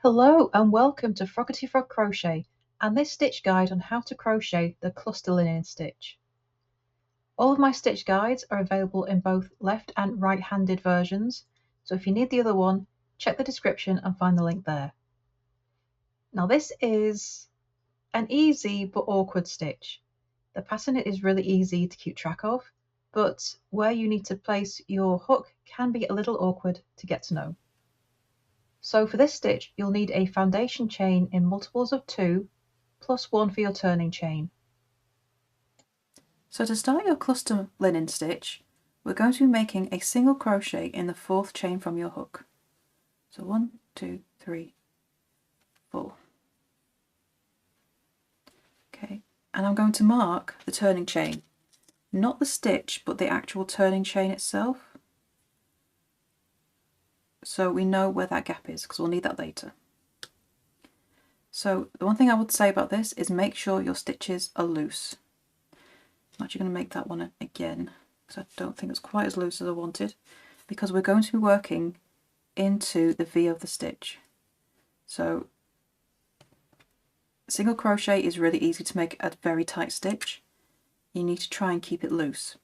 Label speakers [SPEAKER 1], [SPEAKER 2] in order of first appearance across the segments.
[SPEAKER 1] Hello and welcome to Froggity Frog Crochet and this stitch guide on how to crochet the cluster linen stitch. All of my stitch guides are available in both left and right-handed versions, so if you need the other one, check the description and find the link there. Now this is an easy but awkward stitch. The pattern is really easy to keep track of, but where you need to place your hook can be a little awkward to get to know. So for this stitch, you'll need a foundation chain in multiples of 2, plus 1 for your turning chain.
[SPEAKER 2] So to start your cluster linen stitch, we're going to be making a single crochet in the 4th chain from your hook. So 1, 2, 3, 4. Okay, and I'm going to mark the turning chain, not the stitch, but the actual turning chain itself. So we know where that gap is, because we'll need that later. So the one thing I would say about this is make sure your stitches are loose. I'm actually going to make that one again, because I don't think it's quite as loose as I wanted, because we're going to be working into the V of the stitch. So single crochet is really easy to make a very tight stitch. You need to try and keep it loose.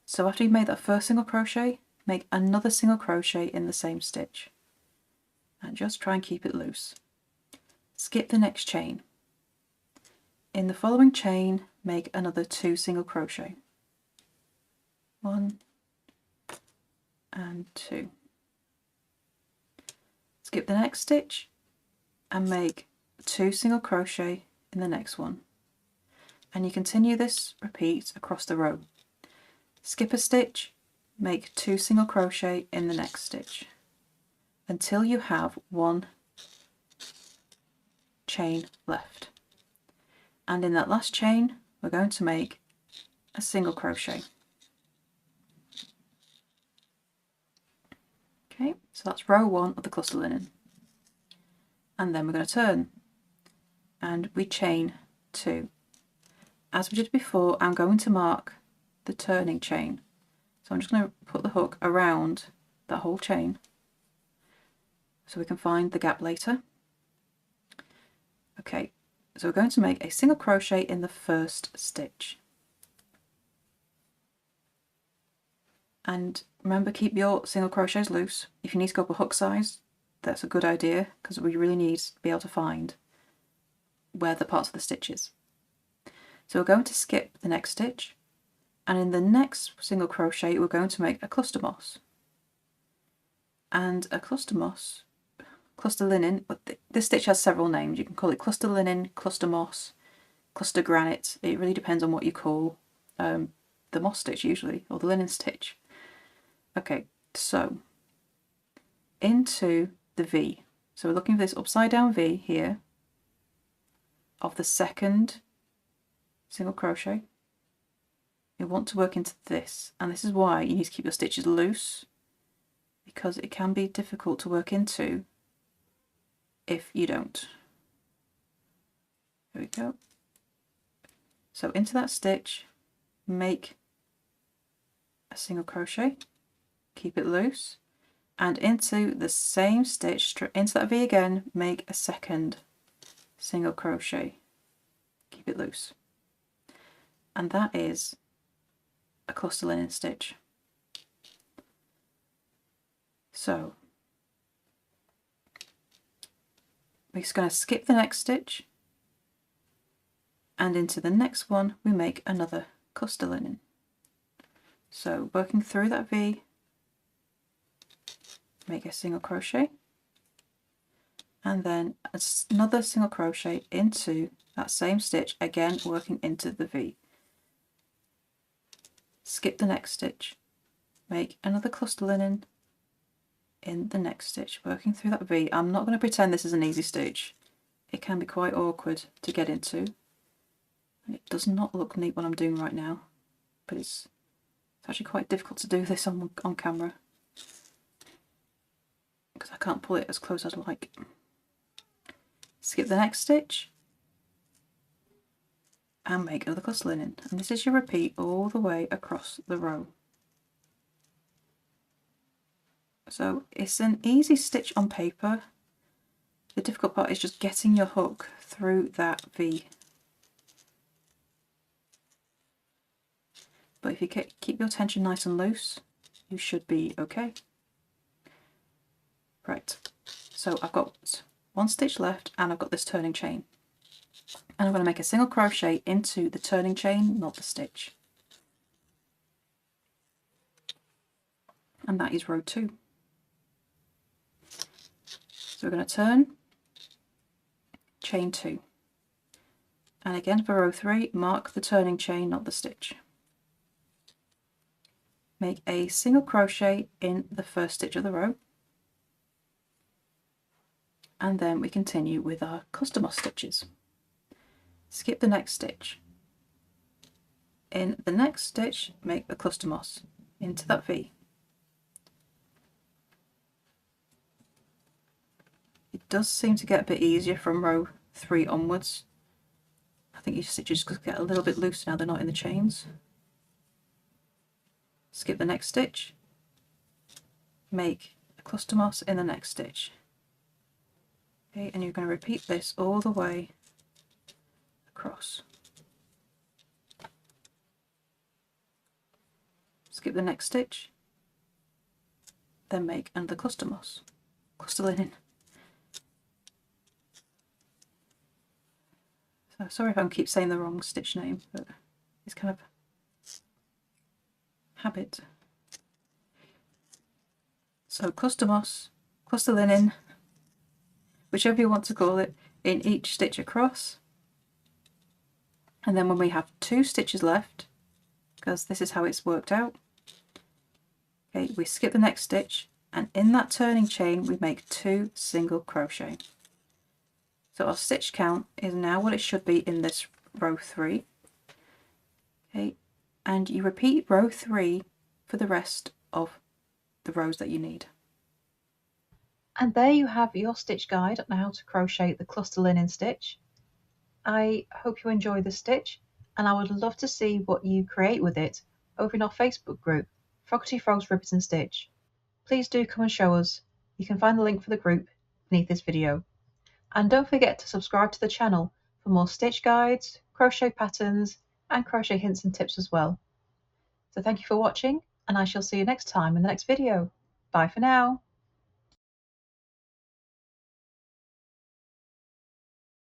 [SPEAKER 2] So after you've made that first single crochet, make another single crochet in the same stitch and just try and keep it loose. Skip the next chain. In the following chain, make another 2 single crochet. 1 and 2. Skip the next stitch and make 2 single crochet in the next one. And you continue this repeat across the row. Skip a stitch, make 2 single crochet in the next stitch until you have 1 chain left. And in that last chain, we're going to make a single crochet. Okay, so that's row 1 of the cluster linen. And then we're going to turn and we chain 2. As we did before, I'm going to mark the turning chain. So I'm just going to put the hook around that whole chain so we can find the gap later. Okay, so we're going to make a single crochet in the first stitch. And remember, keep your single crochets loose. If you need to go up a hook size, that's a good idea, because we really need to be able to find where the parts of the stitch is. So we're going to skip the next stitch, and in the next single crochet we're going to make a cluster moss. And a cluster linen, this stitch has several names. You can call it cluster linen, cluster moss, cluster granite. It really depends on what you call the moss stitch usually, or the linen stitch. Okay, so into the V. So we're looking for this upside down V here of the second single crochet. You want to work into this, and this is why you need to keep your stitches loose, because it can be difficult to work into if you don't. There we go. So into that stitch, make a single crochet, keep it loose, and into the same stitch, into that V again, make a second single crochet, keep it loose. And that is a cluster linen stitch. So we're just going to skip the next stitch, and into the next one we make another cluster linen. So working through that V, make a single crochet, and then another single crochet into that same stitch, again working into the V. Skip the next stitch, make another cluster linen in the next stitch, working through that V. I'm not going to pretend this is an easy stitch. It can be quite awkward to get into. It does not look neat what I'm doing right now, but it's actually quite difficult to do this on camera because I can't pull it as close as I like. Skip the next stitch and make another cluster linen, and this is your repeat all the way across the row. So it's an easy stitch on paper, The difficult part is just getting your hook through that V. But if you keep your tension nice and loose, you should be okay. Right, so I've got one stitch left and I've got this turning chain. And I'm going to make a single crochet into the turning chain, not the stitch. And that is row 2. So we're going to turn, chain 2. And again for row 3, mark the turning chain, not the stitch. Make a single crochet in the first stitch of the row. And then we continue with our cluster moss stitches. Skip the next stitch. In the next stitch, make a cluster moss into that V. It does seem to get a bit easier from row 3 onwards. I think your stitches get a little bit loose now they're not in the chains. Skip the next stitch, make a cluster moss in the next stitch. Okay, and you're going to repeat this all the way across. Skip the next stitch, then make another cluster moss, cluster linen. So sorry if I keep saying the wrong stitch name, but it's kind of habit. So cluster moss, cluster linen, whichever you want to call it, in each stitch across. And then when we have 2 stitches left, because this is how it's worked out, okay, we skip the next stitch, and in that turning chain we make 2 single crochet. So our stitch count is now what it should be in this row 3. Okay, and you repeat row 3 for the rest of the rows that you need.
[SPEAKER 1] And there you have your stitch guide on how to crochet the cluster linen stitch. I hope you enjoy the stitch, and I would love to see what you create with it over in our Facebook group, Froggity Frogs Ribbons and Stitch. Please do come and show us. You can find the link for the group beneath this video. And don't forget to subscribe to the channel for more stitch guides, crochet patterns, and crochet hints and tips as well. So thank you for watching, and I shall see you next time in the next video. Bye for now.